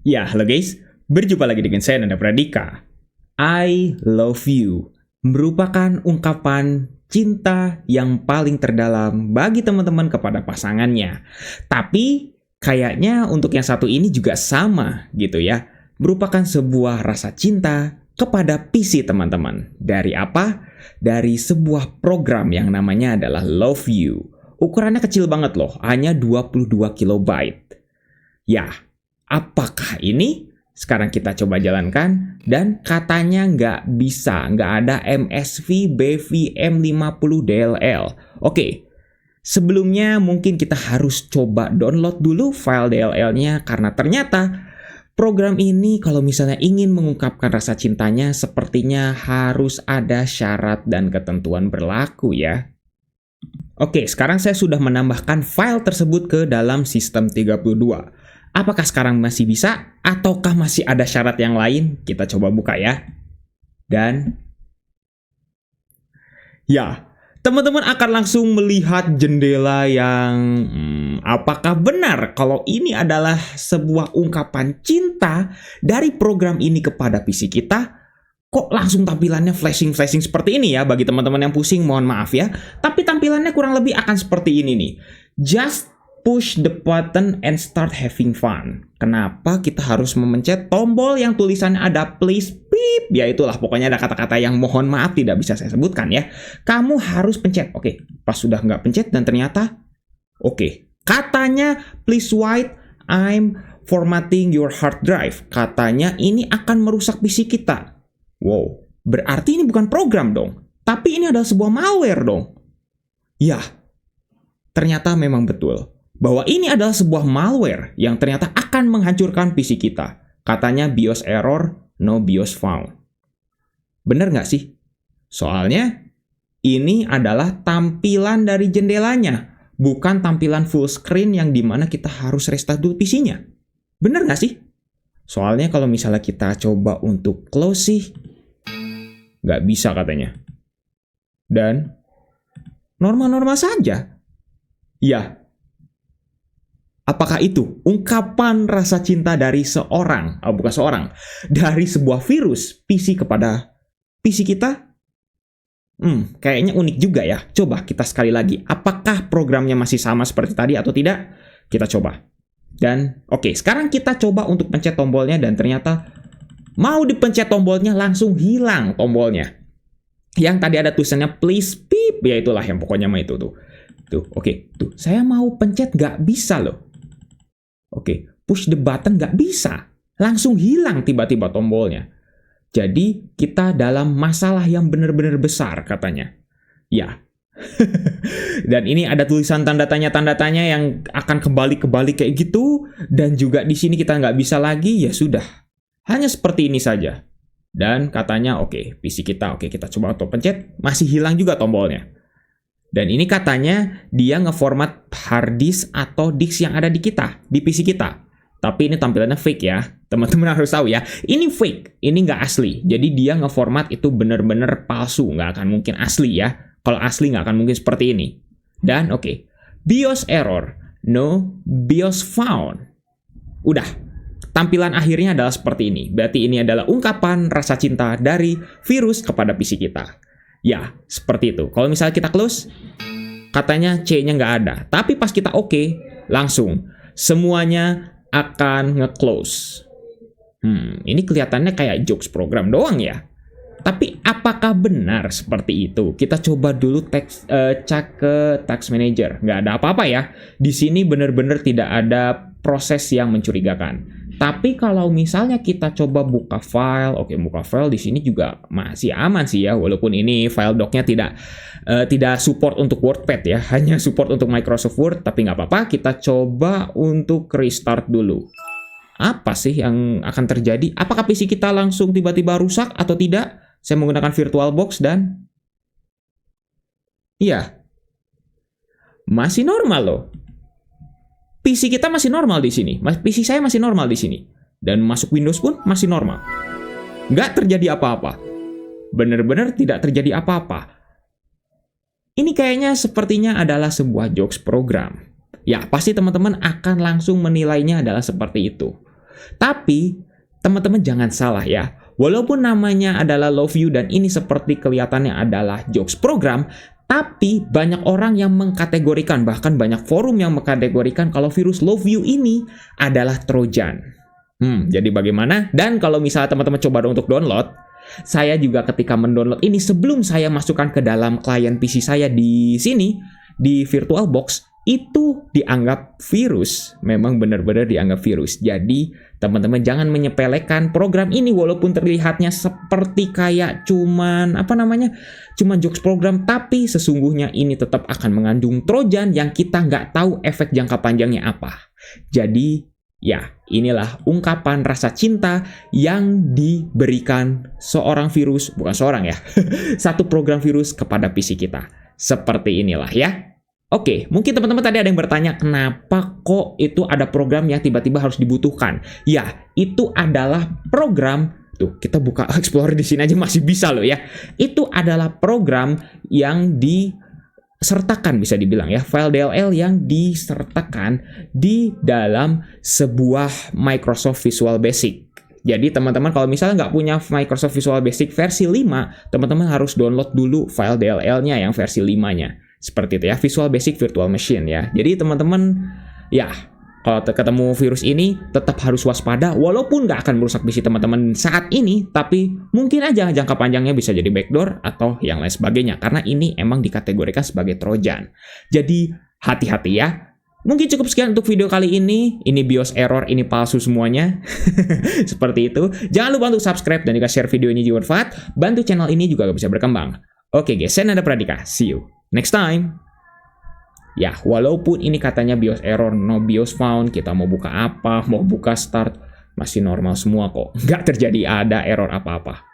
Ya, halo guys. Berjumpa lagi dengan saya Nanda Pradika. I love you merupakan ungkapan cinta yang paling terdalam bagi teman-teman kepada pasangannya. Tapi kayaknya untuk yang satu ini juga sama gitu ya. Merupakan sebuah rasa cinta kepada PC teman-teman. Dari apa? Dari sebuah program yang namanya adalah Love You. Ukurannya kecil banget loh, hanya 22 kilobyte. Ya, apakah ini? Sekarang kita coba jalankan, dan katanya nggak ada MSV BVM50 DLL. Oke, sebelumnya mungkin kita harus coba download dulu file DLL-nya, karena ternyata program ini kalau misalnya ingin mengungkapkan rasa cintanya, sepertinya harus ada syarat dan ketentuan berlaku ya. Oke, sekarang saya sudah menambahkan file tersebut ke dalam sistem 32. Apakah sekarang masih bisa? Ataukah masih ada syarat yang lain? Kita coba buka ya. Dan ya, teman-teman akan langsung melihat jendela yang apakah benar kalau ini adalah sebuah ungkapan cinta dari program ini kepada PC kita? Kok langsung tampilannya flashing-flashing seperti ini ya? Bagi teman-teman yang pusing, mohon maaf ya. Tapi tampilannya kurang lebih akan seperti ini nih. Just push the button and start having fun. Kenapa kita harus memencet tombol yang tulisannya ada please beep? Ya itulah, pokoknya ada kata-kata yang mohon maaf tidak bisa saya sebutkan ya. Kamu harus pencet. Oke, pas sudah nggak pencet dan ternyata oke. Katanya please wait, I'm formatting your hard drive. Katanya ini akan merusak PC kita. Wow, berarti ini bukan program dong. Tapi ini adalah sebuah malware dong. Ya, ternyata memang betul bahwa ini adalah sebuah malware yang ternyata akan menghancurkan PC kita. Katanya BIOS error, no BIOS found. Bener nggak sih? Soalnya ini adalah tampilan dari jendelanya, bukan tampilan full screen yang dimana kita harus restart dulu PC-nya. Bener nggak sih? Soalnya kalau misalnya kita coba untuk close sih, nggak bisa katanya. Dan normal-normal saja. Ya, apakah itu ungkapan rasa cinta dari dari sebuah virus PC kepada PC kita? Kayaknya unik juga ya. Coba kita sekali lagi. Apakah programnya masih sama seperti tadi atau tidak? Kita coba. Dan oke, sekarang kita coba untuk pencet tombolnya dan ternyata mau dipencet tombolnya langsung hilang tombolnya. Yang tadi ada tulisannya please beep, ya itulah yang pokoknya mah itu tuh. Tuh, oke. Tuh, saya mau pencet nggak bisa loh. Oke, push the button nggak bisa. Langsung hilang tiba-tiba tombolnya. Jadi, kita dalam masalah yang benar-benar besar katanya. Ya. Dan ini ada tulisan tanda tanya yang akan kebalik kayak gitu. Dan juga di sini kita nggak bisa lagi, ya sudah. Hanya seperti ini saja. Dan katanya, oke, PC kita, oke, kita coba auto pencet. Masih hilang juga tombolnya. Dan ini katanya dia ngeformat hard disk atau disk yang ada di PC kita. Tapi ini tampilannya fake ya. Teman-teman harus tahu ya. Ini fake, ini nggak asli. Jadi dia ngeformat itu bener-bener palsu. Nggak akan mungkin asli ya. Kalau asli nggak akan mungkin seperti ini. Dan oke, BIOS error, no BIOS found. Udah, tampilan akhirnya adalah seperti ini. Berarti ini adalah ungkapan rasa cinta dari virus kepada PC kita. Ya, seperti itu. Kalau misalnya kita close, katanya C-nya nggak ada. Tapi pas kita oke, langsung semuanya akan nge-close. Ini kelihatannya kayak jokes program doang ya. Tapi apakah benar seperti itu? Kita coba dulu cek ke Task Manager. Nggak ada apa-apa ya. Di sini benar-benar tidak ada proses yang mencurigakan. Tapi kalau misalnya kita coba buka file, oke, buka file di sini juga masih aman sih ya, walaupun ini file doc-nya tidak support untuk WordPad ya, hanya support untuk Microsoft Word, tapi nggak apa-apa, kita coba untuk restart dulu. Apa sih yang akan terjadi? Apakah PC kita langsung tiba-tiba rusak atau tidak? Saya menggunakan VirtualBox dan iya, masih normal loh. PC kita masih normal di sini. PC saya masih normal di sini. Dan masuk Windows pun masih normal. Nggak terjadi apa-apa. Benar-benar tidak terjadi apa-apa. Ini kayaknya sepertinya adalah sebuah jokes program. Ya, pasti teman-teman akan langsung menilainya adalah seperti itu. Tapi teman-teman jangan salah ya. Walaupun namanya adalah Love You dan ini seperti kelihatannya adalah jokes program, tapi banyak orang yang mengkategorikan, bahkan banyak forum yang mengkategorikan kalau virus Love You ini adalah Trojan. Jadi bagaimana? Dan kalau misalnya teman-teman coba untuk download, saya juga ketika mendownload ini sebelum saya masukkan ke dalam klien PC saya di sini, di VirtualBox, itu dianggap virus. Memang benar-benar dianggap virus. Jadi teman-teman jangan menyepelekan program ini walaupun terlihatnya seperti kayak cuman jokes program, tapi sesungguhnya ini tetap akan mengandung Trojan yang kita nggak tahu efek jangka panjangnya apa. Jadi ya, inilah ungkapan rasa cinta yang diberikan seorang virus, bukan seorang ya, satu program virus kepada PC kita. Seperti inilah ya. Oke, mungkin teman-teman tadi ada yang bertanya, kenapa kok itu ada program yang tiba-tiba harus dibutuhkan? Ya, itu adalah program, tuh kita buka Explorer di sini aja masih bisa loh ya. Itu adalah program yang disertakan, bisa dibilang ya, file DLL yang disertakan di dalam sebuah Microsoft Visual Basic. Jadi teman-teman kalau misalnya nggak punya Microsoft Visual Basic versi 5, teman-teman harus download dulu file DLL-nya yang versi 5-nya. Seperti itu ya, Visual Basic Virtual Machine ya. Jadi teman-teman ya, kalau ketemu virus ini tetap harus waspada, walaupun nggak akan merusak PC teman-teman saat ini, tapi mungkin aja jangka panjangnya bisa jadi backdoor atau yang lain sebagainya, karena ini emang dikategorikan sebagai Trojan. Jadi hati-hati ya. Mungkin cukup sekian untuk video kali ini. Ini BIOS error, ini palsu semuanya. Seperti itu. Jangan lupa untuk subscribe dan juga share video ini juga bermanfaat. Bantu channel ini juga bisa berkembang. Oke guys, saya Nanda Pradika. See you next time. Ya, walaupun ini katanya BIOS error, no BIOS found, kita mau buka apa, mau buka start, masih normal semua kok. Nggak terjadi ada error apa-apa.